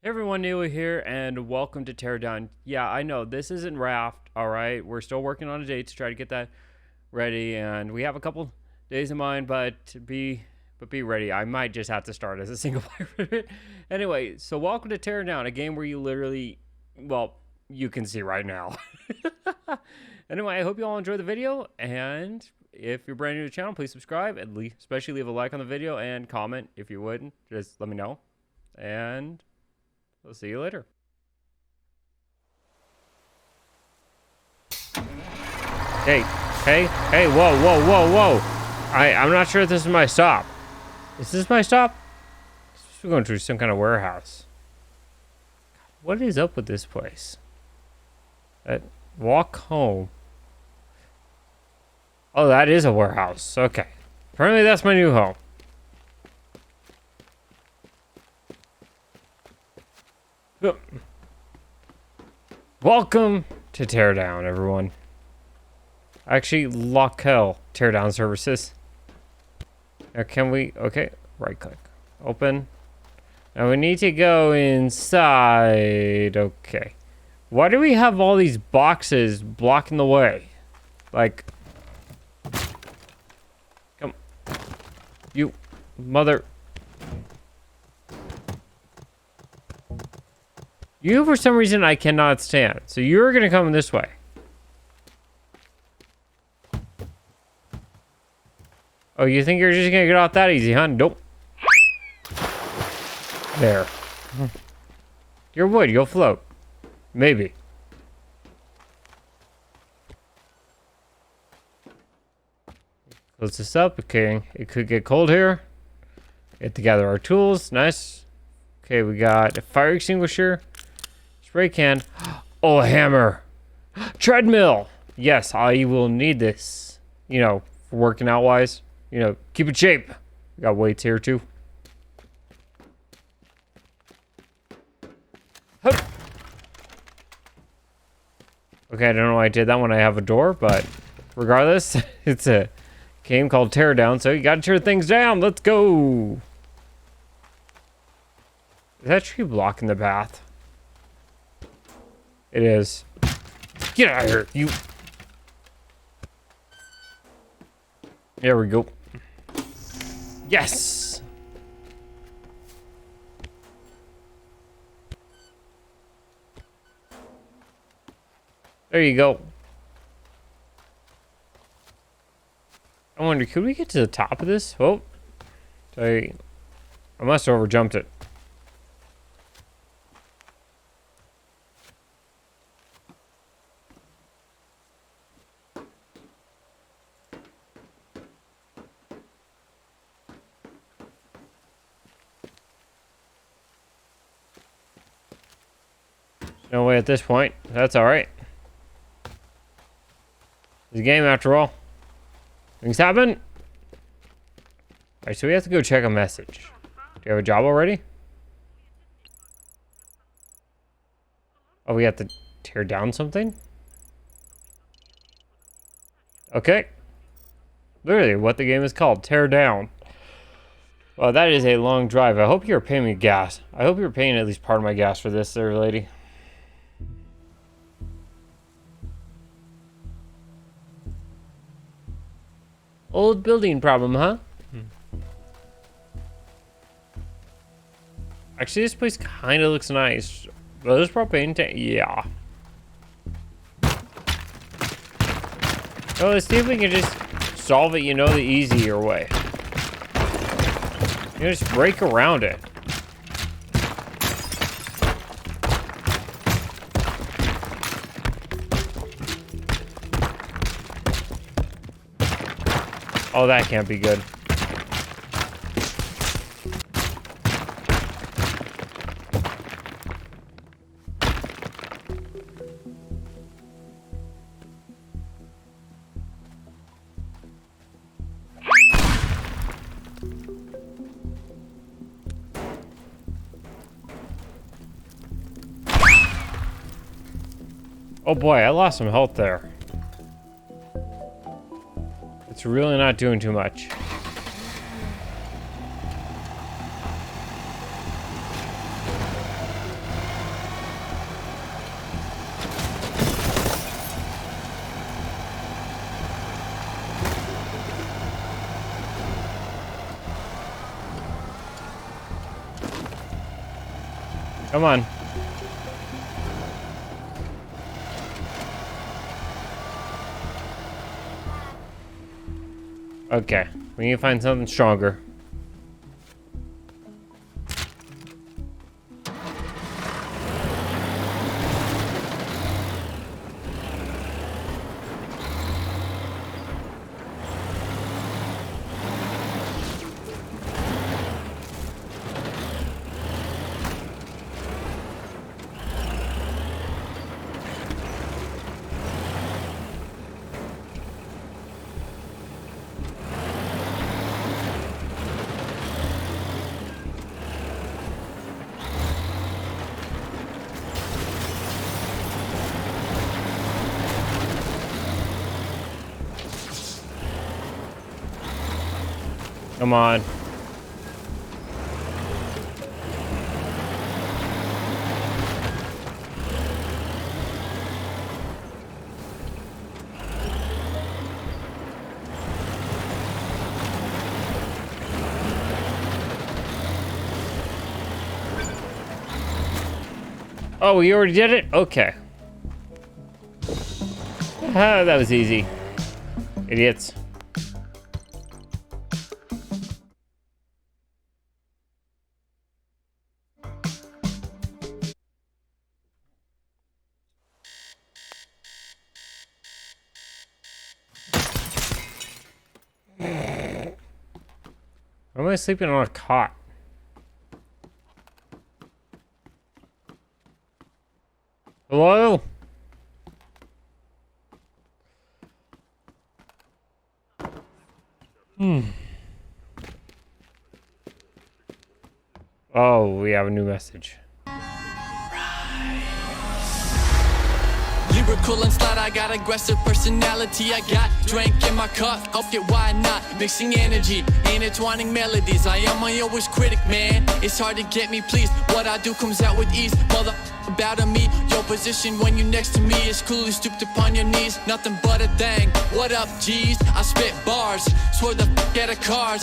Hey everyone, Naley here, and welcome to Teardown. Yeah, I know, this isn't Raft, alright? We're still working on a date to try to get that ready, and we have a couple days in mind, but be ready. I might just have to start as a single player. Anyway, so welcome to Teardown, a game where you literally, well, you can see right now. Anyway, I hope you all enjoy the video, and if you're brand new to the channel, please subscribe, and especially leave a like on the video, and comment if you would. Just let me know, and we'll see you later. Hey, whoa. I'm not sure if this is my stop. Is this my stop? We're going through some kind of warehouse. What is up with this place? Walk home. Oh, that is a warehouse. Okay. Apparently that's my new home. Welcome to Teardown, everyone. Actually, Lockel Teardown Services. Now, can we? Okay, right click, open. Now we need to go inside. Okay. Why do we have all these boxes blocking the way? Like, come, you mother. You, for some reason, I cannot stand. So you're going to come this way. Oh, you think you're just going to get off that easy, huh? Nope. There. You're wood. You'll float. Maybe. Close this up. Okay. It could get cold here. Get to gather our tools. Nice. Okay, we got a fire extinguisher. Spray can. Oh, a hammer. Treadmill. Yes, I will need this. You know, for working out wise. You know, keep in shape. We got weights here too. Hup. Okay, I don't know why I did that when I have a door, but regardless, it's a game called Teardown, so you gotta tear things down. Let's go. Is that tree blocking the path? It is. Get out of here, you. There we go. Yes. There you go. I wonder, could we get to the top of this? Oh, I must have overjumped it. No way at this point. That's alright. It's a game after all. Things happen. Alright, so we have to go check a message. Do you have a job already? Oh, we have to tear down something? Okay. Literally what the game is called. Tear down. Well, that is a long drive. I hope you're paying me gas. I hope you're paying at least part of my gas for this there, lady. Old building problem, huh? Actually, this place kind of looks nice. Well, there's propane tank. Yeah. Oh, let's see if we can just solve it, you know, the easier way. You know, just break around it. Oh, that can't be good. Oh boy, I lost some health there. It's really not doing too much. Come on. Okay, we need to find something stronger. Come on. Oh, we already did it? Okay. Ah, that was easy. Idiots. Why am I sleeping on a cot? Hello? Oh, we have a new message. Lyrical and slight, I got aggressive personality. I got drink in my cup, okay, why not? Mixing energy, intertwining melodies. I am my always critic, man. It's hard to get me pleased. What I do comes out with ease. Mother about me, your position when you next to me is coolly stooped upon your knees. Nothing but a thing. What up, G's? I spit bars, swear the f*** out of cars.